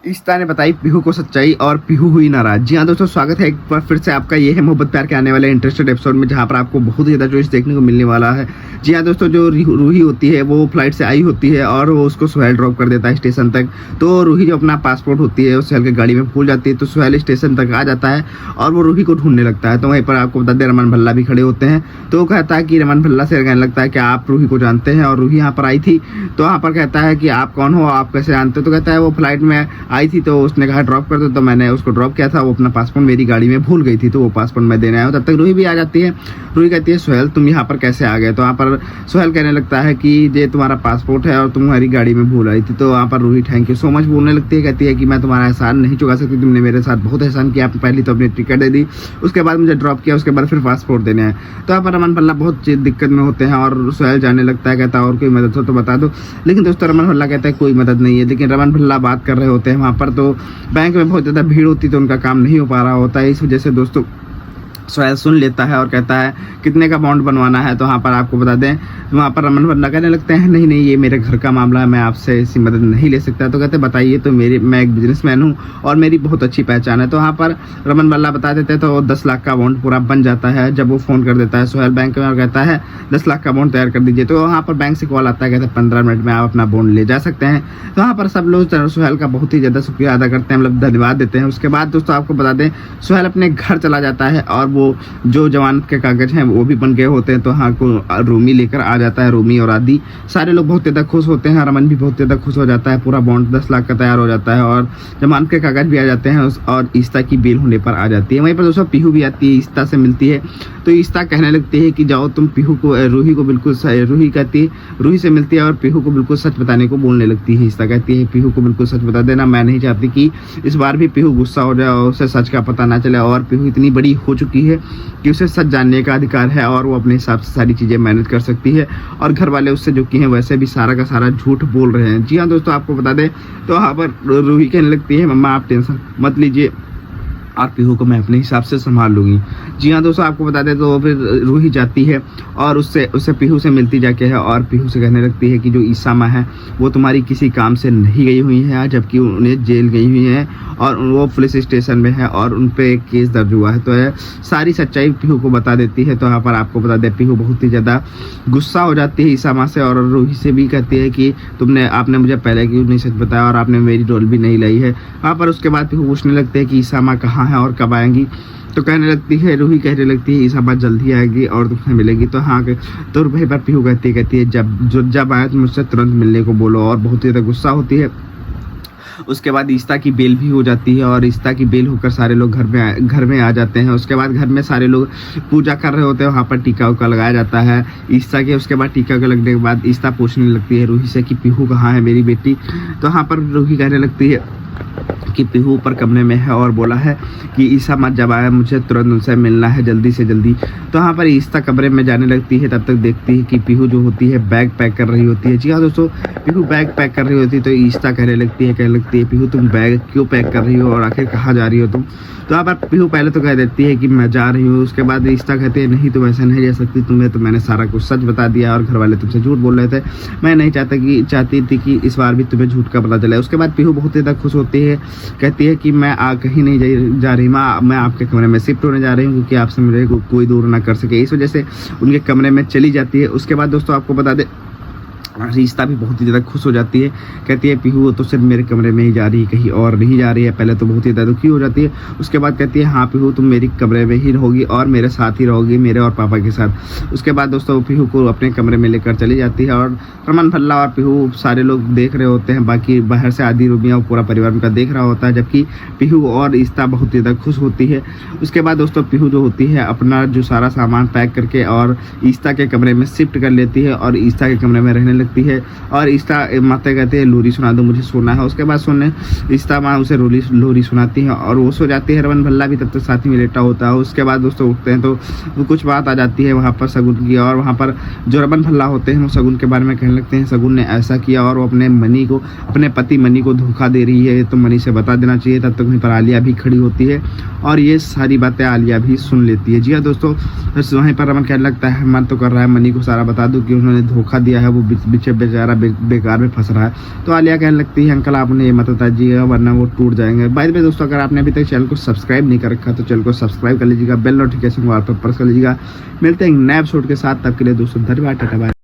इश्ता ने बताई पीहू को सच्चाई और पीहू हुई नाराज। जी हाँ दोस्तों, स्वागत है एक बार फिर से आपका। ये है मोहब्बत प्यार के आने वाले इंटरेस्टेड एपिसोड में, जहाँ पर आपको बहुत ही ज़्यादा ट्विस्ट देखने को मिलने वाला है। जी हाँ दोस्तों, जो रूही होती है वो फ्लाइट से आई होती है और वो उसको सुहेल ड्रॉप कर देता है स्टेशन तक। तो रूही जो अपना पासपोर्ट होती है उस सुहेल की गाड़ी में भूल जाती है, तो सुहेल स्टेशन तक आ जाता है और वो रूही को ढूंढने लगता है। तो वहीं पर आपको बता दें रमन भल्ला भी खड़े होते हैं। तो वो कहता है कि रमन भल्ला से कहने लगता है कि आप रूही को जानते हैं और रूही यहाँ पर आई थी। तो वहाँ पर कहता है कि आप कौन हो, आप कैसे जानते हो। तो कहता है वो फ्लाइट में आई थी तो उसने कहा ड्रॉप कर दो, तो मैंने उसको ड्रॉप किया था। वो अपना पासपोर्ट मेरी गाड़ी में भूल गई थी, तो वो पासपोर्ट मैं देने आया हूँ। तब तक रूही भी आ जाती है। रूही कहती है सुहेल तुम यहाँ पर कैसे आ गए। तो वहाँ पर सुहेल कहने लगता है कि ये तुम्हारा पासपोर्ट है और तुम्हारी गाड़ी में भूल आई थी। तो वहाँ पर Ruhi thank you so much बोलने लगती है। कहती है कि मैं तुम्हारा एहसान नहीं चुका सकती, तुमने मेरे साथ बहुत एहसान किया। पहले तो अपनी टिकट दे दी, उसके बाद मुझे ड्रॉप किया, उसके बाद फिर पासपोर्ट देने आए। तो यहाँ पर रमन भल्ला बहुत दिक्कत में होते हैं और सुहेल जाने लगता है। कहता है और कोई मदद हो तो बता दो। लेकिन दोस्तों रमन भल्ला कहता है कोई मदद नहीं है। लेकिन रमन भल्ला बात कर रहे होते हैं वहाँ पर, तो बैंक में बहुत ज़्यादा भीड़ होती है तो उनका काम नहीं हो पा रहा होता है। इस वजह से दोस्तों सुहेल सुन लेता है और कहता है कितने का बॉन्ड बनवाना है। तो वहाँ पर आपको बता दें वहाँ पर रमन भल्ला कहने लगते हैं नहीं नहीं, ये मेरे घर का मामला है, मैं आपसे ऐसी मदद नहीं ले सकता। तो कहते बताइए। तो मैं एक बिजनेसमैन हूँ और मेरी बहुत अच्छी पहचान है। तो वहाँ पर रमन भल्ला बता देते हैं। तो 10 लाख का बॉन्ड पूरा बन जाता है जब वो फ़ोन कर देता है सुहेल बैंक में और कहता है 10 लाख का बॉन्ड तैयार कर दीजिए। तो वहाँ पर बैंक से कॉल आता है, कहते हैं 15 मिनट में आप अपना बॉन्ड ले जा सकते हैं। तो वहाँ पर सब लोग सुहेल का बहुत ही ज़्यादा शुक्रिया अदा करते हैं, मतलब धन्यवाद देते हैं। उसके बाद दोस्तों आपको बता दें सुहेल अपने घर चला जाता है और वो जो जमानत के कागज हैं वो भी बन गए होते हैं। तो हाँ को रूमी लेकर आ जाता है, रूमी और आदि सारे लोग बहुत ज़्यादा खुश होते हैं। रमन भी बहुत ज़्यादा खुश हो जाता है। पूरा बॉन्ड 10 लाख का तैयार हो जाता है और जमानत के कागज भी आ जाते हैं और ईस्ता की बेल होने पर आ जाती है। वहीं पर दोस्तों पीहू भी आती है, ईस्ता से मिलती है। तो ईस्ता कहने लगती है कि जाओ तुम पीहू को, रूही को बिल्कुल, रूही कहती है, रूही से मिलती है और पीहू को बिल्कुल सच बताने को बोलने लगती है। ईस्ता कहती है पीहू को बिल्कुल सच बता देना, मैं नहीं चाहती कि इस बार भी पीहू गुस्सा हो जाए और उसे सच का पता ना चले। और पीहू इतनी बड़ी हो चुकी है कि उसे सच जानने का अधिकार है और वो अपने हिसाब से सारी चीज़ें मैनेज कर सकती है। और घर वाले उससे जो कि हैं वैसे भी सारा का सारा झूठ बोल रहे हैं। जी हाँ दोस्तों, आपको बता दें तो वहाँ पर रूही कहने लगती है मम्मा आप टेंशन मत लीजिए और पीहू को मैं अपने हिसाब से संभाल लूँगी। जी हाँ दोस्तों, आपको बता दें तो फिर रूही जाती है और उससे पीहू से मिलती जाके है और पीहू से कहने लगती है कि जो ईसा माँ है वो तुम्हारी किसी काम से नहीं गई हुई है, जबकि उन्हें जेल गई हुई है और वो पुलिस स्टेशन में है और उन पर एक केस दर्ज हुआ है। तो है सारी सच्चाई पीहू को बता देती है। तो यहाँ पर आपको बता दें पीहू बहुत ही ज़्यादा गुस्सा हो जाती है ईसा माँ से और रूही से भी कहती है कि आपने मुझे पहले क्यों नहीं सच बताया और आपने मेरी रोल भी नहीं लाई है। वहाँ पर उसके बाद पीहू पूछने लगते हैं कि ईसा माँ कहाँ है और कब आएंगी। तो कहने लगती है, रूही कहने लगती है ईसा बात जल्दी आएगी और तुमसे मिलेगी। तो हाँ, तो भाई पर पीहू कहती है जब आए तो मुझसे तुरंत मिलने को बोलो और बहुत ही ज़्यादा गुस्सा होती है। उसके बाद ईस्ता की बेल भी हो जाती है और ईस्ता की बेल होकर सारे लोग घर में आ जाते हैं। उसके बाद घर में सारे लोग पूजा कर रहे होते हैं, वहाँ पर टीका उका लगाया जाता है ईस्ता के। उसके बाद टीका का लगने के बाद ईस्ता पूछने लगती है रूही से कि पीहू कहाँ है मेरी बेटी। तो वहाँ पर रूही कहने लगती है कि पीहू ऊपर कमरे में है और बोला है कि ईसा मत जब आया मुझे तुरंत उनसे मिलना है जल्दी से जल्दी। तो वहाँ पर ईस्ता कमरे में जाने लगती है, तब तक देखती है कि पीहू जो होती है बैग पैक कर रही होती है। जी हाँ दोस्तों, पीहू बैग पैक कर रही होती है। तो ईस्ता कहने लगती है पीहू तुम बैग क्यों पैक कर रही हो और आखिर कहाँ जा रही हो तुम। तो यहाँ पर पीहू पहले तो कह देती है कि मैं जा रही हूँ। उसके बाद ईस्ता कहती है नहीं तुम ऐसा नहीं जा सकती, तुम्हें तो मैंने सारा कुछ सच बता दिया और घर वाले तुमसे झूठ बोल रहे थे। मैं नहीं चाहती थी कि इस बार भी तुम्हें झूठ का पता चले। उसके बाद पीहू बहुत ज़्यादा खुश होती है, कहती है कि मैं कहीं नहीं जा रही माँ, मैं आपके कमरे में शिफ्ट होने जा रही हूँ क्योंकि आपसे मेरे को कोई दूर ना कर सके। इस वजह से उनके कमरे में चली जाती है। उसके बाद दोस्तों आपको बता दें ईस्ता भी बहुत ही ज़्यादा खुश हो जाती है, कहती है पीहू तो सिर्फ मेरे कमरे में ही जा रही है, कहीं और नहीं जा रही है। पहले तो बहुत ही ज़्यादा दुखी हो जाती है। उसके बाद कहती है हाँ पीहू तुम मेरी कमरे में ही रहोगी और मेरे साथ ही रहोगी, मेरे और पापा के साथ। उसके बाद दोस्तों पीहू को अपने कमरे में लेकर चली जाती है और रमन भल्ला और पीहू सारे लोग देख रहे होते हैं। बाकी बाहर से आदि रूबिया पूरा परिवार उनका देख रहा होता है, जबकि पीहू और ईस्ता बहुत ज़्यादा खुश होती है। उसके बाद दोस्तों पीहू जो होती है अपना जो सारा सामान पैक करके और ईस्ता के कमरे में शिफ्ट कर लेती है और ईस्ता के कमरे में रहने लगती है। और ईस्ता माता कहते हैं लोरी सुना दो मुझे सोना है। उसके बाद सोने ईस्ता माँ उसे लोरी सुनाती है और वो सो जाती है। रमन भल्ला भी तब तक साथ ही में लेटा होता है। उसके बाद दोस्तों उठते हैं तो कुछ बात आ जाती है वहाँ पर शगुन की और वहाँ पर जो रमन भल्ला होते हैं वो शगुन के बारे में कहने लगते हैं शगुन ने ऐसा किया और वो अपने पति मनी को धोखा दे रही है, तो मनी से बता देना चाहिए। तब तक वहीं पर आलिया भी खड़ी होती है और ये सारी बातें आलिया भी सुन लेती है। जी हाँ दोस्तों, वहीं पर रमन कहने लगता है मन तो कर रहा है मनी को सारा बता दूं कि उन्होंने धोखा दिया है, वो पीछे बेचारा बेकार में फंस रहा है। तो आलिया कहने लगती है अंकल आप उन्हें ये मत बताइएगा वरना वो टूट जाएंगे। बाय द वे दोस्तों, अगर आपने अभी तक चैनल को सब्सक्राइब नहीं कर रखा तो चैनल को सब्सक्राइब कर लीजिएगा, बेल नोटिफिकेशन को ऑल पर प्रेस कर लीजिएगा। मिलते हैं नए एपिसोड के साथ, तब के लिए दोस्तों धन्यवाद, टाटा बाय।